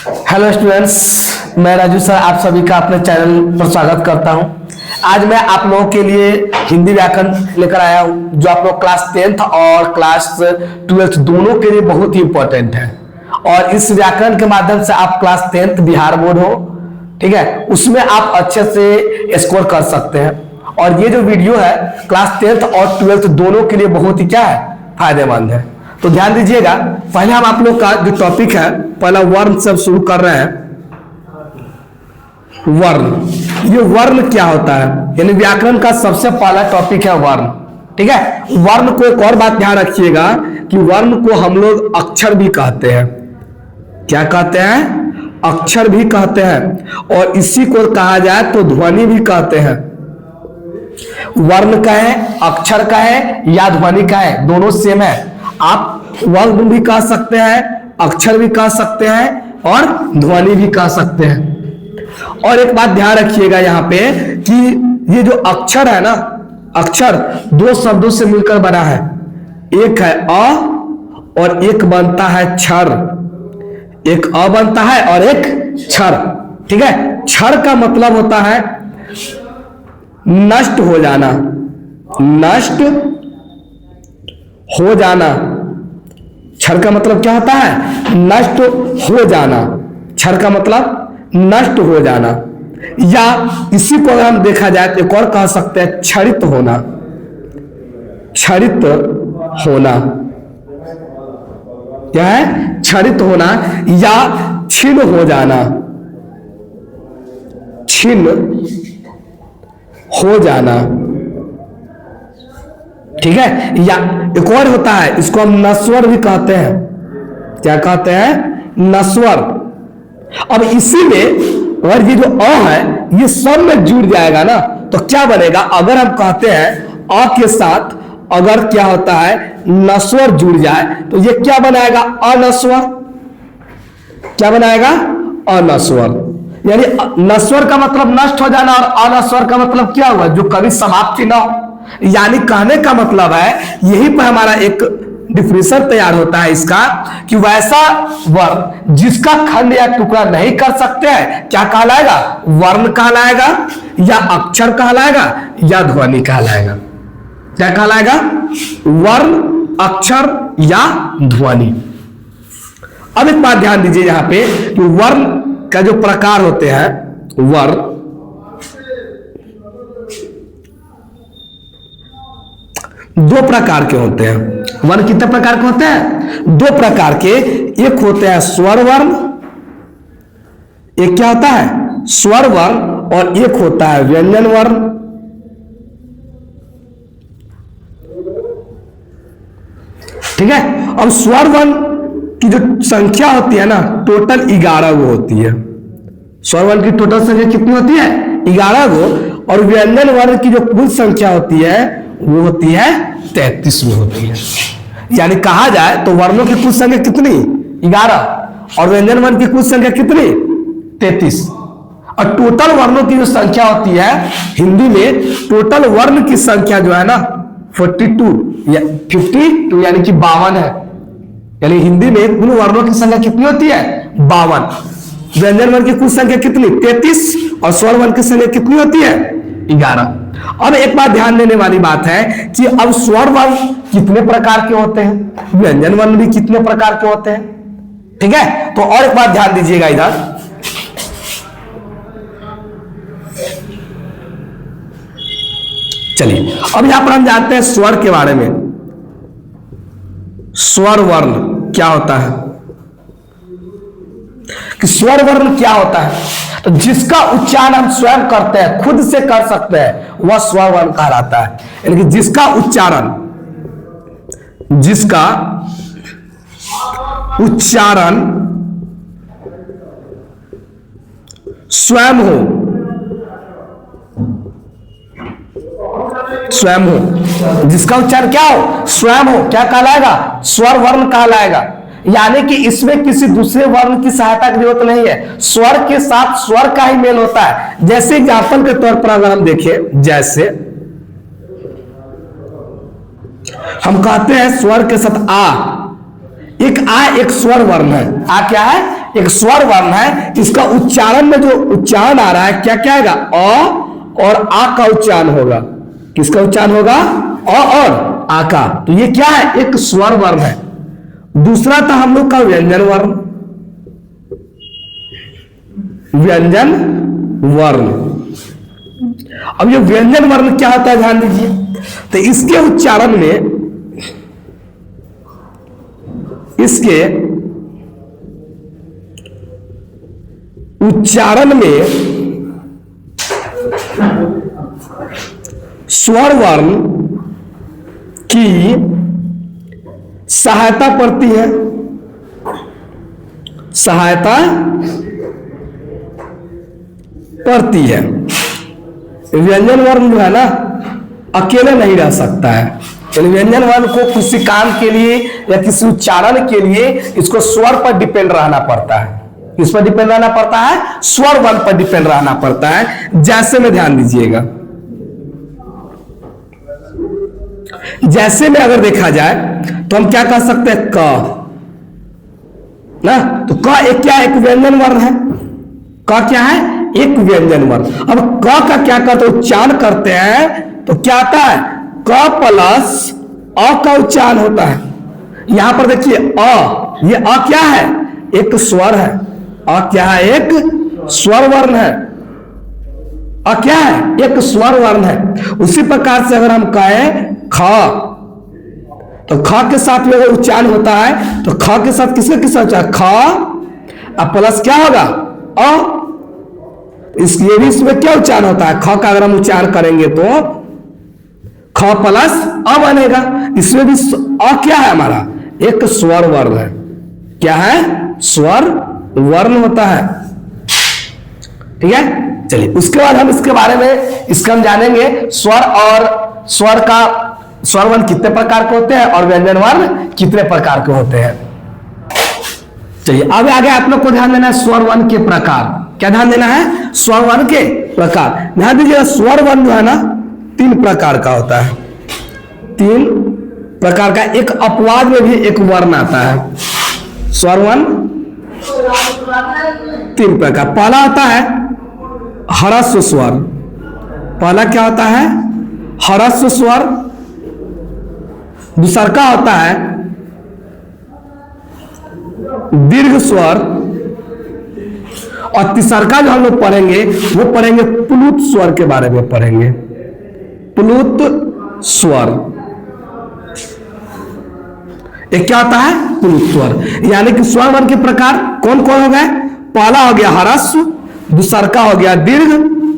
Hello students, मैं Raju sir आप सभी का अपने चैनल पर स्वागत करता हूं। आज मैं आप लोगों के लिए हिंदी व्याकरण लेकर आया हूं जो आप लोग क्लास 10th और क्लास 12th दोनों के लिए बहुत ही इंपॉर्टेंट है। और इस व्याकरण के माध्यम से आप क्लास 10th बिहार बोर्ड हो, ठीक है, उसमें आप अच्छे से स्कोर कर सकते हैं। और ये जो वीडियो है क्लास 10th और 12th दोनों के लिए बहुत ही क्या है, फायदेमंद है। तो ध्यान दीजिएगा, पहले हम आप लोग का जो टॉपिक है पहला वर्ण से शुरू कर रहे हैं। वर्ण, ये वर्ण क्या होता है, यानी व्याकरण का सबसे पहला टॉपिक है वर्ण, ठीक है। वर्ण को एक और बात ध्यान रखिएगा कि वर्ण को हम लोग अक्षर भी कहते हैं। क्या कहते हैं? अक्षर भी कहते हैं। और इसी को कहा जाए तो ध्वनि भी कहते हैं। वर्ण का है, अक्षर का है या ध्वनि का है, दोनों सेम है। आप वर्ण भी कह सकते हैं, अक्षर भी कह सकते हैं और ध्वनि भी कह सकते हैं। और एक बात ध्यान रखिएगा यहाँ पे कि ये जो अक्षर है ना, अक्षर दो शब्दों से मिलकर बना है। एक है अ और एक बनता है क्षर। एक अ बनता है और एक क्षर, ठीक है। क्षर का मतलब होता है नष्ट हो जाना, नष्ट हो जाना। क्षर का मतलब क्या होता है? नष्ट हो जाना। क्षर का मतलब नष्ट हो जाना। या इसी को अगर हम देखा जाए तो एक और कह सकते हैं क्षरित होना, क्षरित होना। क्या है? क्षरित होना या छिन्न हो जाना, छिन्न हो जाना, ठीक है। या एक और होता है, इसको हम नस्वर भी कहते हैं। क्या कहते हैं? नस्वर। अब इसी में अगर ये जो अ है ये सब में जुड़ जाएगा ना तो क्या बनेगा? अगर हम कहते हैं अ के साथ अगर क्या होता है नस्वर जुड़ जाए तो ये क्या बनाएगा? अनस्वर। क्या बनाएगा? अनस्वर। यानी नस्वर का मतलब नष्ट हो जाना और अनस्वर का मतलब क्या हुआ? जो कभी समाप्ति ना हो। यानी कहने का मतलब है, यही पर हमारा एक डिफिनेशन तैयार होता है इसका कि वैसा वर्ण जिसका खंड या टुकड़ा नहीं कर सकते हैं क्या कहलाएगा? वर्ण कहलाएगा या अक्षर कहलाएगा या ध्वनि कहलाएगा। क्या कहलाएगा? वर्ण, अक्षर या ध्वनि। अब एक बात ध्यान दीजिए यहाँ पे कि वर्ण का जो प्रकार होते हैं, वर्ण दो प्रकार के होते हैं। वर्ण कितने प्रकार के होते हैं? दो प्रकार के। एक होते हैं स्वर वर्ण, एक क्या होता है? स्वर वर्ण, और एक होता है व्यंजन वर्ण। ठीक है। अब स्वर वर्ण की जो संख्या होती है ना, टोटल 11 गो होती है। स्वर वर्ण की टोटल संख्या कितनी होती है? 11 गो। और व्यंजन वर्ण की जो कुल संख्या होती है वो होती है 33 में होती है। यानी कहा जाए तो वर्णों की कुल संख्या कितनी? 11। और व्यंजन वर्ण की कुल संख्या कितनी? 33। और टोटल वर्णों की जो संख्या होती है हिंदी में, टोटल वर्ण की संख्या जो है ना 42 या 52 यानी कि 52 है। यानी हिंदी में कुल वर्णों की संख्या कितनी होती है? 52। व्यंजन वर्ण की कुल संख्या कितनी? 33। और स्वर वर्ण की संख्या कितनी होती है? 11। अब एक बात ध्यान देने वाली बात है कि अब स्वर वर्ण कितने प्रकार के होते हैं, व्यंजन वर्ण भी कितने प्रकार के होते हैं, ठीक है। तो और एक बात ध्यान दीजिएगा इधर, चलिए अब यहां पर हम जानते हैं स्वर के बारे में। स्वर वर्ण क्या होता है कि स्वर वर्ण क्या होता है? तो जिसका उच्चारण हम स्वयं करते हैं, खुद से कर सकते हैं, वह स्वर वर्ण कहलाता है। यानी कि जिसका उच्चारण स्वयं हो, जिसका उच्चारण क्या हो? स्वयं हो, क्या कहलाएगा? स्वर वर्ण कहलाएगा। यानी कि इसमें किसी दूसरे वर्ण की सहायता की जरूरत नहीं है, स्वर के साथ स्वर का ही मेल होता है। जैसे एग्जाम्पल के तौर पर अगर हम देखें, जैसे हम कहते हैं स्वर के साथ आ, एक आ एक स्वर वर्ण है। आ क्या है? एक स्वर वर्ण है, इसका उच्चारण में जो उच्चारण आ रहा है क्या क्या आएगा, अ और आ का उच्चारण होगा। किसका उच्चारण होगा, अ और आ का। तो ये क्या है, एक स्वर वर्ण है। दूसरा था हम लोग का व्यंजन वर्ण, व्यंजन वर्ण। अब ये व्यंजन वर्ण क्या होता है ध्यान दीजिए। तो इसके उच्चारण में, इसके उच्चारण में स्वर वर्ण की सहायता पड़ती है, सहायता पड़ती है। व्यंजन वर्ण जो है ना अकेले नहीं रह सकता है। व्यंजन वर्ण को किसी काम के लिए या किसी उच्चारण के लिए इसको स्वर पर डिपेंड रहना पड़ता है। किस पर डिपेंड रहना पड़ता है, स्वर वर्ण पर डिपेंड रहना पड़ता है। जैसे में ध्यान दीजिएगा, जैसे में अगर देखा जाए तो हम क्या कह सकते हैं, क ना, तो क एक क्या, एक व्यंजन वर्ण है। क क्या है, एक व्यंजन वर्ण। अब क का क्या करते, उच्चारण करते हैं तो क्या आता है, क प्लस अ का उच्चारण होता है। यहां पर देखिए अ, ये अ क्या है, एक स्वर है। अ क्या है, एक स्वर वर्ण है। अ क्या है, एक स्वर वर्ण है। उसी प्रकार से अगर हम कहें ख, तो ख के साथ में अगर उच्चारण होता है तो ख के साथ किसका किसका उच्चारण, ख अब प्लस क्या होगा, अ। ये भी इसमें क्या उच्चारण होता है, ख का अगर हम उच्चारण करेंगे तो ख प्लस अ बनेगा। इसमें भी अ क्या है हमारा, एक स्वर वर्ण है। क्या है, स्वर वर्ण होता है। ठीक है, चलिए उसके बाद हम इसके बारे में इसका हम जानेंगे, स्वर और स्वर का, स्वर वर्ण कितने प्रकार के होते हैं और व्यंजन वर्ण कितने प्रकार के होते हैं। चलिए अब आगे आप लोग को ध्यान देना है स्वर वर्ण के प्रकार। क्या ध्यान देना है, स्वर वर्ण के प्रकार। ध्यान दीजिएगा, स्वर वर्ण जो है ना 3 प्रकार का होता है। 3 प्रकार का, एक अपवाद में भी एक वर्ण आता है। स्वर वर्ण 3 प्रकार। पहला होता है ह्रस्व स्वर। पहला क्या होता है, ह्रस्व स्वर। दूसरा का होता है दीर्घ स्वर। और तीसरा का जो हम लोग पढ़ेंगे वो पढ़ेंगे प्लुत स्वर के बारे में पढ़ेंगे, प्लुत स्वर। एक क्या होता है, प्लुत स्वर। यानी कि स्वर वर्ण के प्रकार कौन कौन हो गए, पहला हो गया ह्रस्व, दूसरा का हो गया दीर्घ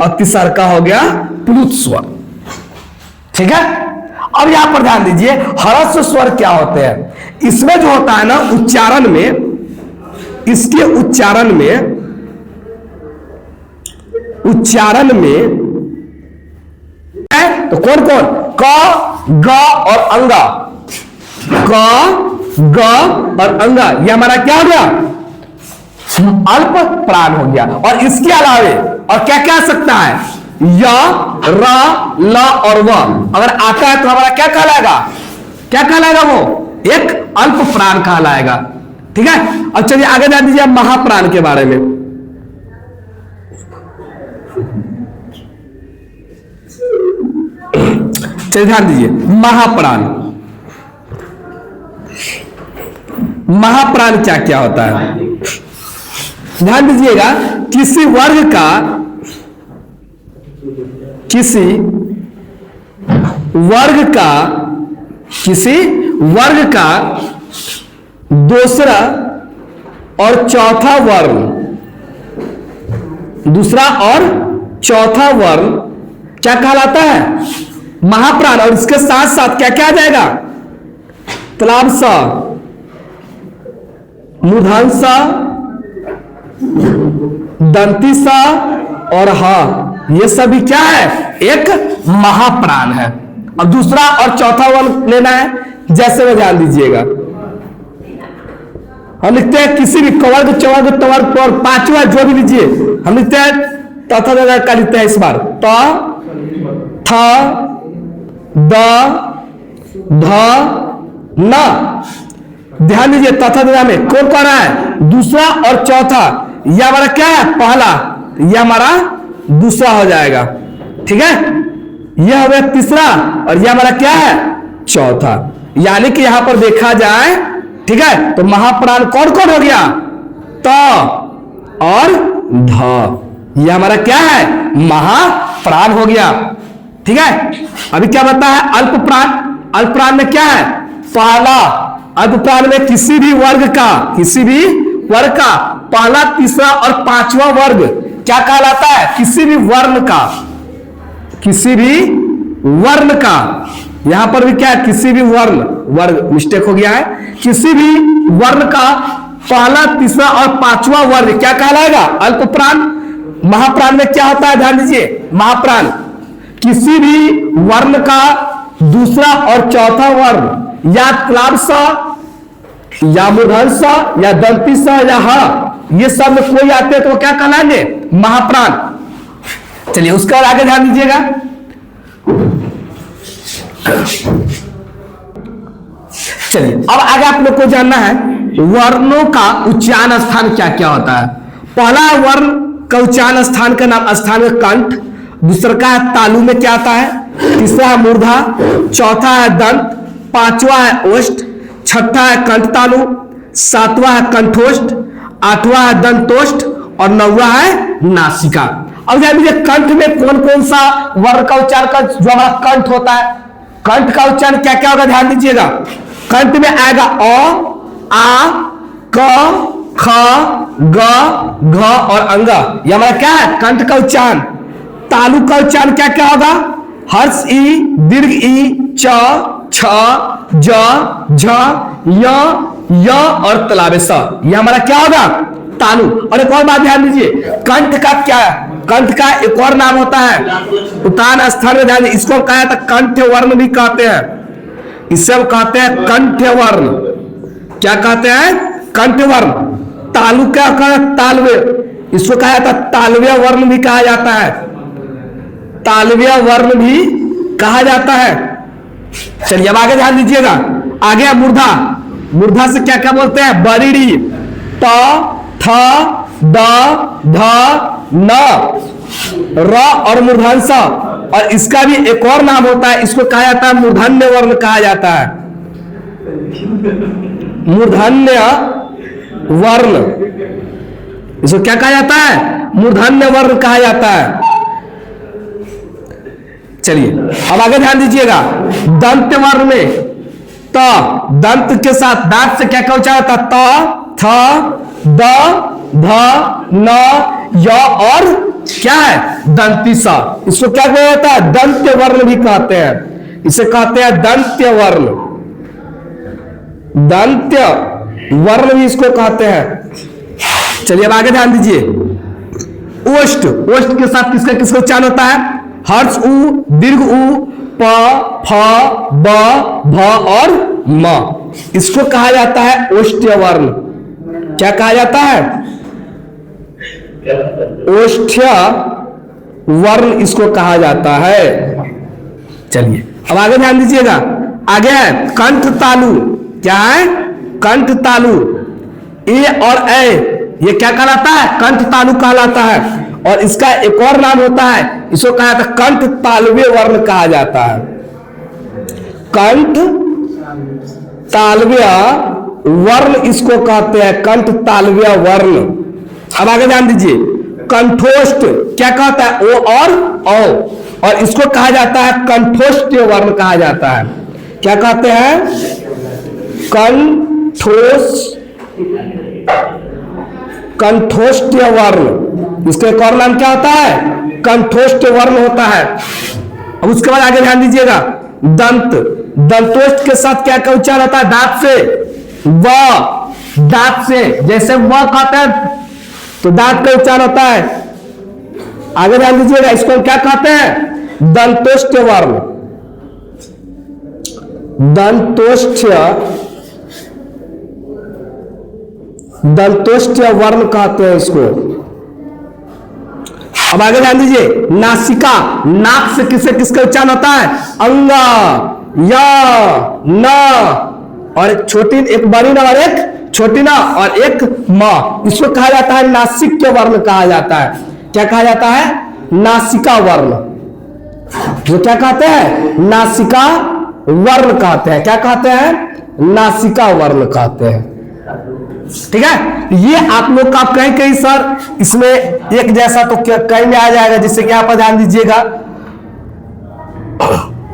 और तीसरा का हो गया प्लुत स्वर। ठीक है, अब यहां पर ध्यान दीजिए, ह्रस्व स्वर क्या होते हैं। इसमें जो होता है ना उच्चारण में, इसके उच्चारण में है तो कौन कौन, क, ग और अंगा। क, ग और अंगा, ये हमारा क्या हो गया, अल्प प्राण हो गया। और इसके अलावे और क्या क्या आ सकता है, य, र, ल और व अगर आता है तो हमारा क्या कहलाएगा, क्या कहलाएगा, वो एक अल्प प्राण कहलाएगा। ठीक है, अब चलिए आगे जान दीजिए महाप्राण के बारे में। चलिए ध्यान दीजिए, महाप्राण। महाप्राण क्या क्या होता है, ध्यान दीजिएगा, किसी वर्ग का, किसी वर्ग का दूसरा और चौथा वर्ण, दूसरा और चौथा वर्ण क्या कहलाता है, महाप्राण। और इसके साथ साथ क्या क्या आ जाएगा, तलाब सा, मूर्धन सा, दंती सा और हा, ये सभी क्या है, एक महाप्राण है। अब दूसरा और चौथा वर्ण लेना है, जैसे में ध्यान दीजिएगा, हम लिखते हैं किसी भी कवर्ग, चवर्ग, तवर्ग और पांचवा जो भी लीजिए, हम लिखते हैं तथा जगह का लिखते हैं इस बार, त, थ, द, ध, न। ध्यान दीजिए, तथा तथा में कौन कौन है? दूसरा और चौथा। यह हमारा क्या है? पहला। यह हमारा दूसरा हो जाएगा, ठीक है। यह हो गया तीसरा और यह हमारा क्या है? चौथा। यानी कि यहां पर देखा जाए, ठीक है, तो महाप्राण कौन कौन हो गया? त और ध। यह हमारा क्या है? महाप्राण हो गया, ठीक है। अभी क्या बता है? अल्प प्राण। अल्प प्राण में क्या है? पहला। अल्प प्राण में किसी भी वर्ग का, किसी भी वर्ग का पहला, तीसरा और पांचवा वर्ग क्या कहलाता है? किसी भी वर्ण का, किसी भी वर्ण का। यहां पर भी क्या है? किसी भी वर्ण, वर्ग मिस्टेक हो गया है। किसी भी वर्ण का पहला, तीसरा और पांचवा वर्ग क्या कहलाएगा? अल्प प्राण। महाप्राण में क्या होता है? ध्यान दीजिए, महाप्राण किसी भी वर्ण का दूसरा और चौथा वर्ण, या क्लाब सा, या मूर्धन सा, या दंती सा, या हा, ये सब में कोई आते हैं तो वो क्या कहलाएंगे? महाप्राण। चलिए उसके बाद आगे ध्यान दीजिएगा। चलिए अब आगे आप लोग को जानना है वर्णों का उच्चारण स्थान क्या क्या होता है। पहला वर्ण का उच्चारण स्थान का नाम स्थान है कंठ, दूसरा का है तालु में क्या आता है, तीसरा है मूर्धा, चौथा है दंत, पांचवा है ओष्ठ, छठा है कंठ तालु, सातवां है कंठोष्ठ, आठवां है दंतोष्ठ और नौवां है नासिका। अब ध्यान दीजिए कंठ में कौन कौन सा वर्ण का उच्चारण का जो हमारा कंठ होता है, कंठ का उच्चारण क्या क्या होगा ध्यान दीजिएगा। कंठ में आएगा अ, आ, क, ख, ग, घ और अंग, ये हमारा क्या है? कंठ का उच्चारण। तालु का उच्चारण क्या क्या होगा? हर्ष ई, दीर्घ ई, च, छ, ज, झ, य और तलावे स, ये हमारा क्या होगा? तालु। और एक और बात ध्यान दीजिए, कंठ का क्या है? कंठ का एक और नाम होता है उतान स्थान में, ध्यान, इसको कहा जाता है कंठ वर्ण भी कहते हैं। इसे हम कहते हैं कंठ वर्ण। क्या कहते हैं? कंठ वर्ण। तालु क्या कहते हैं? तालव्य। इसको कहा जाता है तालव्य वर्ण भी कहा जाता है, तालव्य वर्ण भी कहा जाता है। चलिए अब आगे ध्यान दीजिएगा। आगे मूर्धा। मूर्धा से क्या क्या बोलते हैं? बरीड़ी, त, थ, द, ध, न, र और मूर्धन्य। और इसका भी एक और नाम होता है, इसको कहा जाता है मूर्धन्य वर्ण कहा जाता है, मूर्धन्य वर्ण। इसको क्या कहा जाता है? मूर्धन्य वर्ण कहा जाता है। चलिए अब आगे ध्यान दीजिएगा। दंत वर्ण में त, दंत के साथ दांत से क्या क्या उच्चारण होता है? त, थ, द, ध, न, य और क्या है? दंती सा। इसको क्या कहा जाता है? दंत्य वर्ण भी कहते हैं, इसे कहते हैं दंत्य वर्ण। दंत्य वर्ण भी इसको कहते हैं। चलिए अब आगे ध्यान दीजिए। ओष्ठ। ओष्ठ के साथ किसका किसका उच्चारण होता है? हर्ष उ, दीर्घ उ, प, फ, ब, भ और म, इसको कहा जाता है ओष्ठ्य वर्ण। क्या कहा जाता है? ओष्ठ्य वर्ण इसको कहा जाता है। चलिए अब आगे ध्यान दीजिएगा। आगे है कंठ तालु। क्या है? कंठ तालु। ए और ए ये क्या कहलाता है? कंठ तालु कहलाता है। और इसका एक और नाम होता है, इसको कहा जाता है कंठ तालव्य वर्ण कहा जाता है। कंठ तालव्य वर्ण इसको कहते हैं, कंठ तालव्य वर्ण। अब आगे ध्यान दीजिए। कंठोष्ठ क्या कहता है? ओ और औ, और इसको कहा जाता है कंठोष्ठ्य वर्ण कहा जाता है। क्या कहते हैं? कंठोष्ठ्य वर्ण। इसका एक और नाम क्या होता है? कंठोष्ठ्य वर्ण होता है। अब उसके बाद आगे ध्यान दीजिएगा। दंत। दंतोष्ठ के साथ क्या का उच्चारण होता है? दांत से व, दांत से जैसे व कहते हैं तो दांत का उच्चारण होता है। आगे ध्यान दीजिएगा, इसको क्या कहते हैं? दंतोष्ठ्य वर्ण। दंतोष्ठ्य वर्ण कहते हैं इसको। अब आगे ध्यान दीजिए। नासिका। नाक से किसका उच्चारण होता है? अंग, य, न और एक छोटी, एक बड़ी ना और एक छोटी ना और एक म, इसको कहा जाता है नासिक वर्ण कहा जाता है। क्या कहा जाता है? नासिका वर्ण। जो क्या कहते हैं? नासिका वर्ण कहते हैं। क्या कहते हैं? नासिका वर्ण कहते हैं। ठीक है, ये आप लोग का कहीं कहीं सर इसमें एक जैसा तो कहीं में आ जाएगा, जिससे कि आप ध्यान दीजिएगा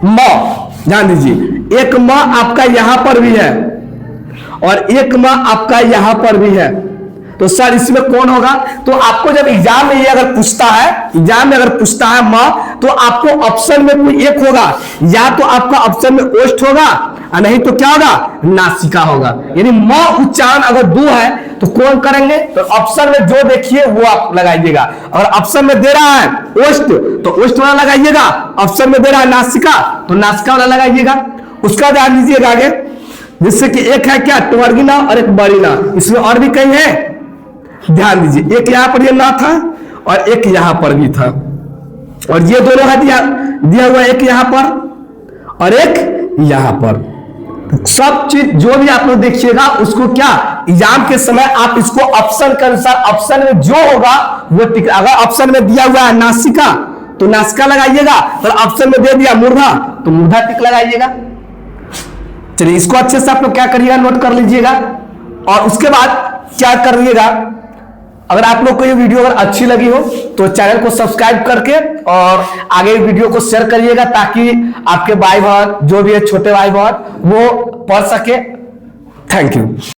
म, ध्यान दीजिए एक म आपका यहां पर भी है और एक म आपका यहां पर भी है, तो सर इसमें कौन होगा? तो आपको जब एग्जाम में ये अगर पूछता है, एग्जाम में अगर पूछता है म, तो आपको ऑप्शन में कोई एक होगा, या तो आपका ऑप्शन में ओष्ठ होगा और नहीं तो क्या होगा? नासिका होगा। यानी म उच्चारण अगर दो है तो कौन करेंगे? तो ऑप्शन में जो देखिए वो आप लगाइएगा। अगर ऑप्शन में दे रहा है ओष्ठ तो ओष्ठ वाला लगाइएगा, ऑप्शन में दे रहा है नासिका तो नासिका वाला लगाइएगा। उसका ध्यान दीजिएगा आगे, जिससे कि एक है क्या? टवर्गी ना और एक बड़ी ना। इसमें और भी कहीं है, ध्यान दीजिए, एक यहां पर ये ना था और एक यहां पर भी था, और ये दोनों है दिया हुआ, एक यहां पर और एक यहां पर। सब चीज जो भी आप लोग देखिएगा उसको क्या एग्जाम के समय आप इसको ऑप्शन के अनुसार, ऑप्शन में जो होगा वो टिक। अगर ऑप्शन में दिया हुआ है नासिका तो नासिका लगाइएगा, और ऑप्शन में दे दिया मूर्धा तो मूर्धा टिक लगाइएगा। चलिए इसको अच्छे से आप लोग क्या करिएगा, नोट कर लीजिएगा। और उसके बाद क्या करिएगा, अगर आप लोग को ये वीडियो अगर अच्छी लगी हो तो चैनल को सब्सक्राइब करके और आगे वीडियो को शेयर करिएगा, ताकि आपके भाई बहन जो भी है छोटे भाई बहन वो पढ़ सके। Thank you.